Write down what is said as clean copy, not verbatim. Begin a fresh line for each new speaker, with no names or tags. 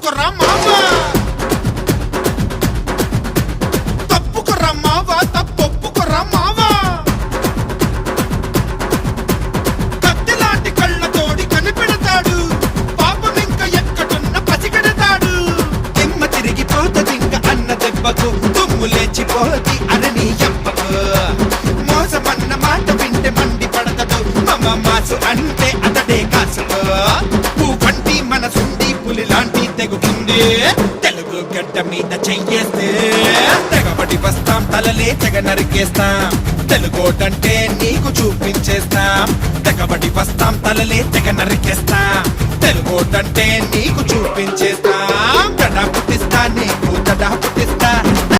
తప్పుకురా మావా తప్పుకురా మావా తప్పొప్పుకురా మావా కత్తిలాంటి కళ్ళతోడి కనిపెడతాడు పాపం ఇంకా ఎక్కడున్న పసిగడతాడు తిమ్మ తిరిగిపోతదింక అన్న దెబ్బకు తుమ్ము లేచిపోతి అరణి ఎప్పకు మోసమన్న మాట వింటే మండి పడతడు మమ మాసు అంటే అతడే కాసుకు పువ్వంటి మనసుండి పులి లాంటి తెగుతుంది తెలుగు గడ్డ మీద చెయ్యేస్తే తెగబడి వస్తాం తలలే తెగ నరికేస్తాం తెలుగోటంటే నీకు చూపించేస్తాం తెగబడి వస్తాం తలలే తెగ నరికేస్తాం తెలుగోటంటే నీకు చూపించేస్తాం